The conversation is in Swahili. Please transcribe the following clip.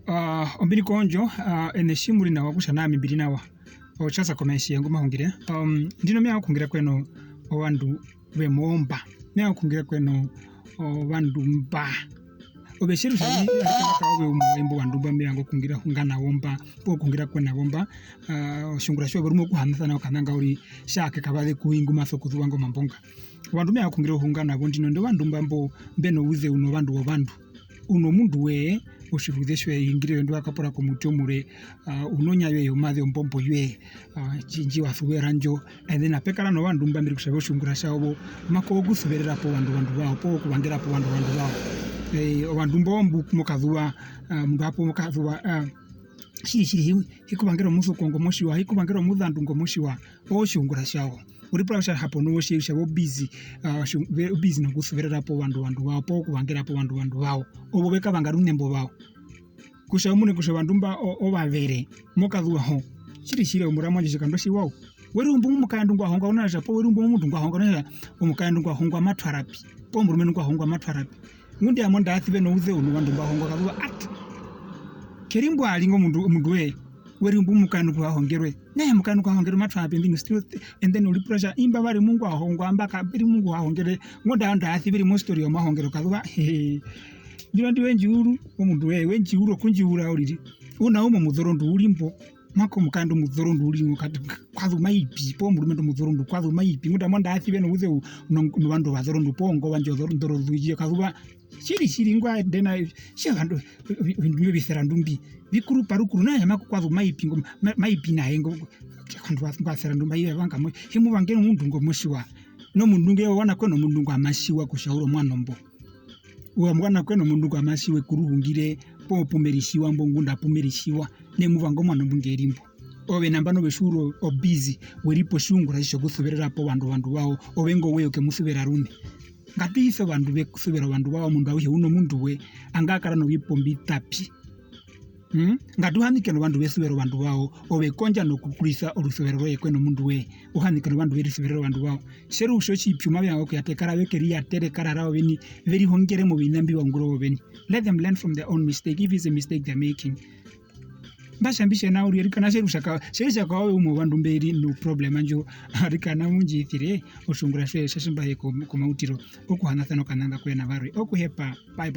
Ombini konjo eneshimuri na wakusha nami mbili nawa ochaza komeshi yangu mahungire ndino mea kungira kweno owandu we momba mea kungira kweno owandu mba obeshiru shabi akaka we umwembo wandu mba mea kungira hungana womba po kungira kwena womba shungura shwa barumo kuhanatha na okananga uri shake kabale kuingu maso kuzuwango mambonga wandu mea kungira hungana bondino ndo wandu mbambo mbeno uze uno wandu wa wandu uno mundu we ushivudeshwe ingire ndo akapora ko mutomure unonya yo mathe ombombo ywe jinji wasuwera njo and then apekala no wandu mbambiri kushabo shungura shawo mako gusuberera po wandu bao po kubangira po wandu bao wandu mbombu kumukazua mundu apo mukazua shiri hikubangira muso kongo moshiwa hikubangira mudhandu ngomoshiwa oshungura shawo uripura sha hapo no shabo busy busy no gusuberera po wandu bao po kubangira po wandu bao obo beka bangaru nembo bao kusha mune kusha bandumba obavere mokazwa ho shiri omuramo njikando shiwao werumbu mukandu ngwa honga una japo werumbu mundu ngwa honga na umukandu ngwa honga matwarapi pombo rumenu ngwa honga matwarapi ngundi amonda athibe no uze unu bandu ngwa honga kazwa at kerimbo alingo mundu we werumbu mukandu ngwa hongerwe naye mukandu ngwa hongerwe matwarapi ndingi still and then uli pressure imba bari mungu ahonga ambaka biri mungu ahongere ngoda anda athibiri mo story yo mahongero kazwa ndi wenjiuru omundu we wenjiuru kunjiura uriri una umo mudhorondu ulimpo mako mukando mudhorondu ulimo kati kwazu maipi po murumendo mudhorondu kwazu maipi nguda monda athibe no uze no bandu badhorondu pongo banjo dhorondo uje kazuba shiri ngwa dena shagando bindu bisera ndumbi bikuru parukuru naye mako kwazu maipi na hengo kandu ngwa ndumba iwe vanga mo himu vangeno mundu ngomoshiwa no mundu ngewe wana kweno mundu ngwa mashiwa kushauro mwanombo uamwana kweno mundu kwa mashiwe kuruhungire po pumerishiwa mbongunda pumerishiwa ne muvango mwana mbungerimbo obe namba no beshuro obizi weripo shungura sho gusuberera po wandu bao obengo weyo ke musubera rundi ngatiso bandu be kusubera bandu bao mundu awe uno mundu we angakara no bipombi tapi ngatuhanike no bandu besubera bandu bao obe konja no kukulisa orusubera roye kweno mundu we uhanike no bandu berisubera bandu bao sheru shochi pyuma byango kyatekara bekeria tere karara obeni very hongere mu binambi wanguro obeni let them learn from their own mistake if it's a mistake they're making bashambishe na uri rikana sheru shaka wawe umo bandu mberi no problem anjo rikana munji thire oshungura shwe shashimba ko mautiro okuhanathano kananga kwena bari okuhepa bye